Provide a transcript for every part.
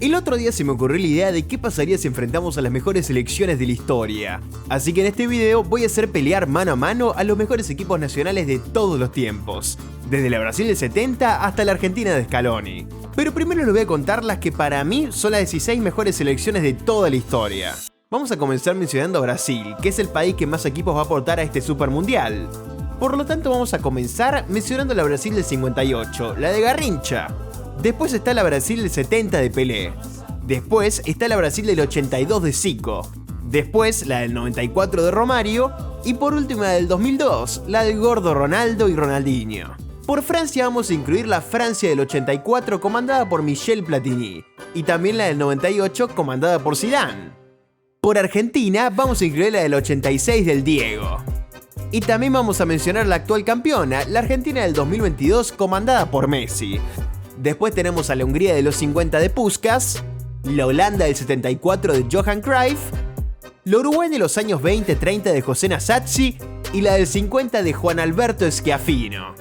El otro día se me ocurrió la idea de qué pasaría si enfrentamos a las mejores selecciones de la historia. Así que en este video voy a hacer pelear mano a mano a los mejores equipos nacionales de todos los tiempos. Desde la Brasil del 70 hasta la Argentina de Scaloni. Pero primero les voy a contar las que para mí son las 16 mejores selecciones de toda la historia. Vamos a comenzar mencionando a Brasil, que es el país que más equipos va a aportar a este Super Mundial. Por lo tanto vamos a comenzar mencionando la Brasil del 58, la de Garrincha. Después está la Brasil del 70 de Pelé. Después está la Brasil del 82 de Zico. Después la del 94 de Romario. Y por último la del 2002, la del gordo Ronaldo y Ronaldinho. Por Francia vamos a incluir la Francia del 84 comandada por Michel Platini. Y también la del 98 comandada por Zidane. Por Argentina vamos a incluir la del 86 del Diego. Y también vamos a mencionar la actual campeona, la Argentina del 2022 comandada por Messi. Después tenemos a la Hungría de los 50 de Puskás, la Holanda del 74 de Johan Cruyff, la Uruguay de los años 20-30 de José Nasazzi y la del 50 de Juan Alberto Schiaffino.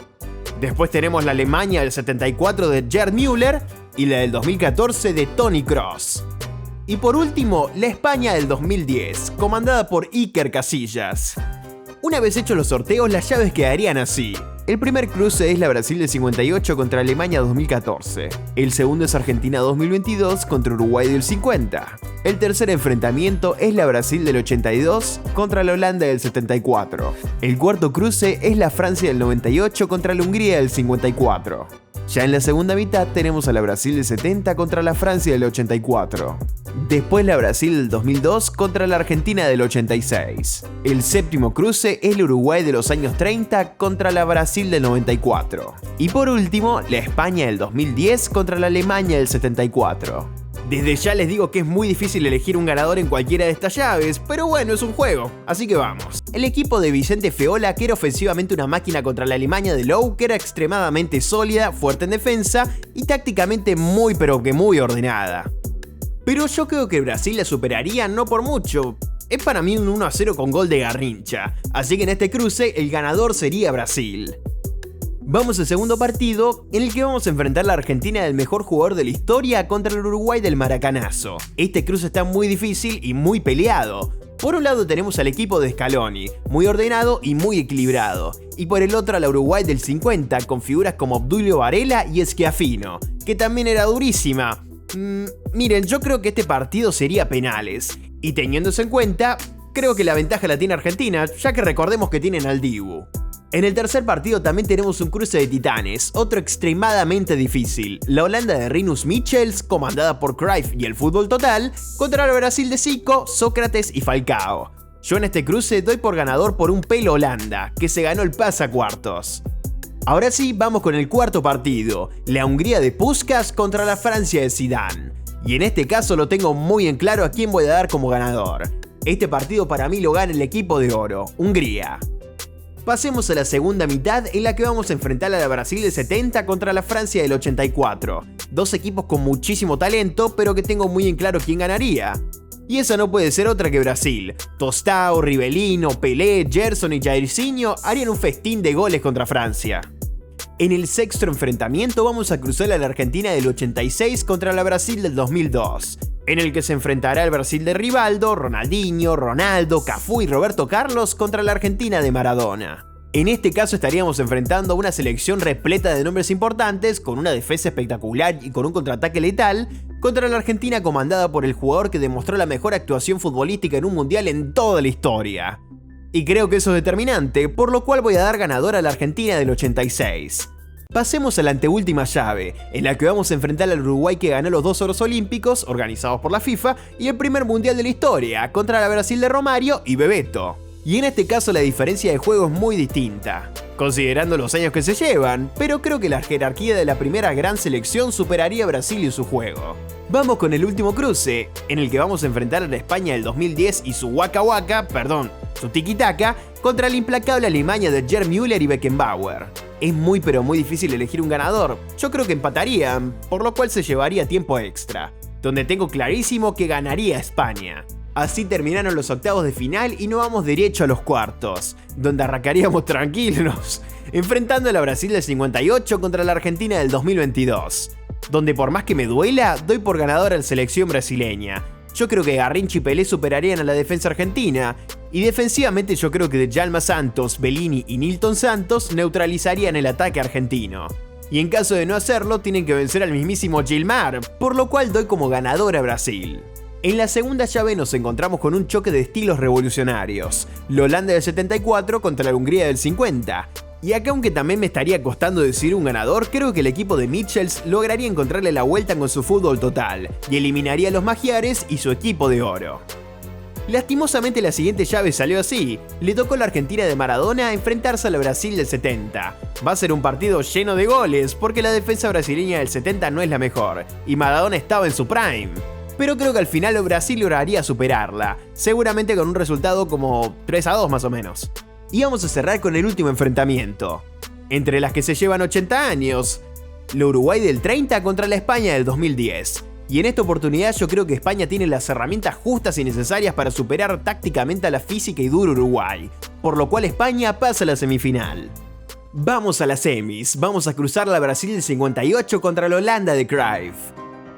Después tenemos la Alemania del 74 de Gerd Müller y la del 2014 de Toni Kroos. Y por último, la España del 2010, comandada por Iker Casillas. Una vez hechos los sorteos, las llaves quedarían así. El primer cruce es la Brasil del 58 contra Alemania 2014. El segundo es Argentina 2022 contra Uruguay del 50. El tercer enfrentamiento es la Brasil del 82 contra la Holanda del 74. El cuarto cruce es la Francia del 98 contra la Hungría del 54. Ya en la segunda mitad tenemos a la Brasil del 70 contra la Francia del 84. Después la Brasil del 2002 contra la Argentina del 86. El séptimo cruce es el Uruguay de los años 30 contra la Brasil del 94. Y por último, la España del 2010 contra la Alemania del 74. Desde ya les digo que es muy difícil elegir un ganador en cualquiera de estas llaves, pero bueno, es un juego, así que vamos. El equipo de Vicente Feola, que era ofensivamente una máquina contra la Alemania de Löw, que era extremadamente sólida, fuerte en defensa y tácticamente muy pero que muy ordenada. Pero yo creo que Brasil la superaría no por mucho. Es para mí un 1-0 con gol de Garrincha, así que en este cruce el ganador sería Brasil. Vamos al segundo partido, en el que vamos a enfrentar la Argentina del mejor jugador de la historia contra el Uruguay del Maracanazo. Este cruce está muy difícil y muy peleado. Por un lado tenemos al equipo de Scaloni, muy ordenado y muy equilibrado. Y por el otro a la Uruguay del 50, con figuras como Obdulio Varela y Schiaffino, que también era durísima. Miren, yo creo que este partido sería penales. Y teniéndose en cuenta, creo que la ventaja la tiene Argentina, ya que recordemos que tienen al Dibu. En el tercer partido también tenemos un cruce de titanes, otro extremadamente difícil. La Holanda de Rinus Michels, comandada por Cruyff y el fútbol total, contra el Brasil de Zico, Sócrates y Falcao. Yo en este cruce doy por ganador por un pelo Holanda, que se ganó el pase a cuartos. Ahora sí, vamos con el cuarto partido, la Hungría de Puskás contra la Francia de Zidane. Y en este caso lo tengo muy en claro a quién voy a dar como ganador. Este partido para mí lo gana el equipo de oro, Hungría. Pasemos a la segunda mitad, en la que vamos a enfrentar a la Brasil del 70 contra la Francia del 84. Dos equipos con muchísimo talento, pero que tengo muy en claro quién ganaría. Y esa no puede ser otra que Brasil. Tostão, Rivelino, Pelé, Gerson y Jairzinho harían un festín de goles contra Francia. En el sexto enfrentamiento vamos a cruzar a la Argentina del 86 contra la Brasil del 2002. En el que se enfrentará el Brasil de Rivaldo, Ronaldinho, Ronaldo, Cafú y Roberto Carlos contra la Argentina de Maradona. En este caso estaríamos enfrentando a una selección repleta de nombres importantes, con una defensa espectacular y con un contraataque letal, contra la Argentina comandada por el jugador que demostró la mejor actuación futbolística en un mundial en toda la historia. Y creo que eso es determinante, por lo cual voy a dar ganador a la Argentina del 86. Pasemos a la anteúltima llave, en la que vamos a enfrentar al Uruguay que ganó los 2 oros olímpicos organizados por la FIFA y el primer mundial de la historia, contra la Brasil de Romario y Bebeto. Y en este caso la diferencia de juego es muy distinta, considerando los años que se llevan, pero creo que la jerarquía de la primera gran selección superaría a Brasil y su juego. Vamos con el último cruce, en el que vamos a enfrentar a la España del 2010 y su su tiki-taka, contra la implacable Alemania de Gerd Müller y Beckenbauer. Es muy pero muy difícil elegir un ganador, yo creo que empatarían, por lo cual se llevaría tiempo extra, donde tengo clarísimo que ganaría España. Así terminaron los octavos de final y nos vamos derecho a los cuartos, donde arrancaríamos tranquilos, enfrentando a la Brasil del 58 contra la Argentina del 2022. donde por más que me duela, doy por ganadora a la selección brasileña. Yo creo que Garrincha y Pelé superarían a la defensa argentina, y defensivamente yo creo que Djalma Santos, Bellini y Nilton Santos neutralizarían el ataque argentino. Y en caso de no hacerlo, tienen que vencer al mismísimo Gilmar, por lo cual doy como ganadora a Brasil. En la segunda llave nos encontramos con un choque de estilos revolucionarios, la Holanda del 74 contra la Hungría del 50. Y acá, aunque también me estaría costando decir un ganador, creo que el equipo de Michels lograría encontrarle la vuelta con su fútbol total, y eliminaría a los magiares y su equipo de oro. Lastimosamente la siguiente llave salió así, le tocó a la Argentina de Maradona enfrentarse a la Brasil del 70. Va a ser un partido lleno de goles, porque la defensa brasileña del 70 no es la mejor, y Maradona estaba en su prime. Pero creo que al final Brasil lograría superarla, seguramente con un resultado como 3-2 más o menos. Y vamos a cerrar con el último enfrentamiento, entre las que se llevan 80 años, la Uruguay del 30 contra la España del 2010. Y en esta oportunidad yo creo que España tiene las herramientas justas y necesarias para superar tácticamente a la física y dura Uruguay, por lo cual España pasa a la semifinal. Vamos a las semis, vamos a cruzar la Brasil del 58 contra la Holanda de Cruyff.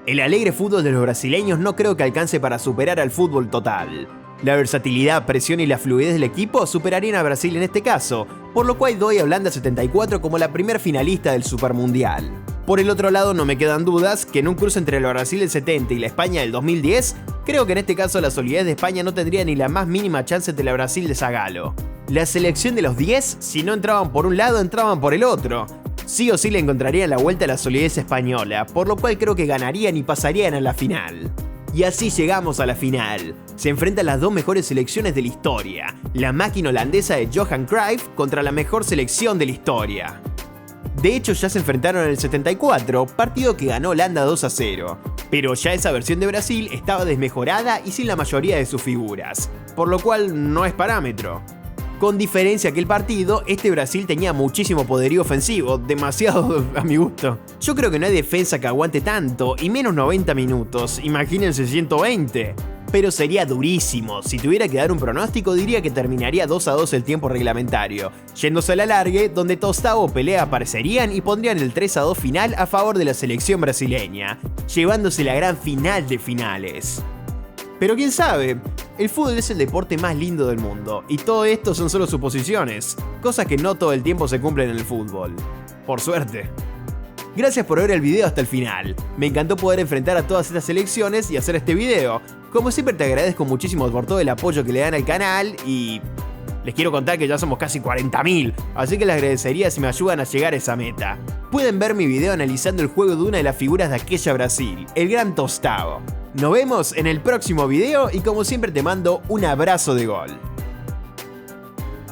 El alegre fútbol de los brasileños no creo que alcance para superar al fútbol total. La versatilidad, presión y la fluidez del equipo superarían a Brasil en este caso, por lo cual doy a Holanda 74 como la primer finalista del Supermundial. Por el otro lado, no me quedan dudas que en un cruce entre la Brasil del 70 y la España del 2010, creo que en este caso la solidez de España no tendría ni la más mínima chance ante la Brasil de Zagallo. La selección de los 10, si no entraban por un lado, entraban por el otro. Sí o sí le encontrarían la vuelta a la solidez española, por lo cual creo que ganarían y pasarían a la final. Y así llegamos a la final. Se enfrentan las dos mejores selecciones de la historia, la máquina holandesa de Johan Cruyff contra la mejor selección de la historia. De hecho ya se enfrentaron en el 74, partido que ganó Holanda 2-0, pero ya esa versión de Brasil estaba desmejorada y sin la mayoría de sus figuras, por lo cual no es parámetro. Con diferencia que el partido, este Brasil tenía muchísimo poderío ofensivo, demasiado a mi gusto. Yo creo que no hay defensa que aguante tanto, y menos 90 minutos, imagínense 120. Pero sería durísimo, si tuviera que dar un pronóstico diría que terminaría 2-2 el tiempo reglamentario, yéndose a la largue, donde Tostao o Pelé aparecerían y pondrían el 3-2 final a favor de la selección brasileña, llevándose la gran final de finales. Pero quién sabe, el fútbol es el deporte más lindo del mundo, y todo esto son solo suposiciones, cosas que no todo el tiempo se cumplen en el fútbol. Por suerte. Gracias por ver el video hasta el final, me encantó poder enfrentar a todas estas selecciones y hacer este video. Como siempre te agradezco muchísimo por todo el apoyo que le dan al canal y les quiero contar que ya somos casi 40.000, así que les agradecería si me ayudan a llegar a esa meta. Pueden ver mi video analizando el juego de una de las figuras de aquella Brasil, el gran Tostao. Nos vemos en el próximo video y como siempre te mando un abrazo de gol.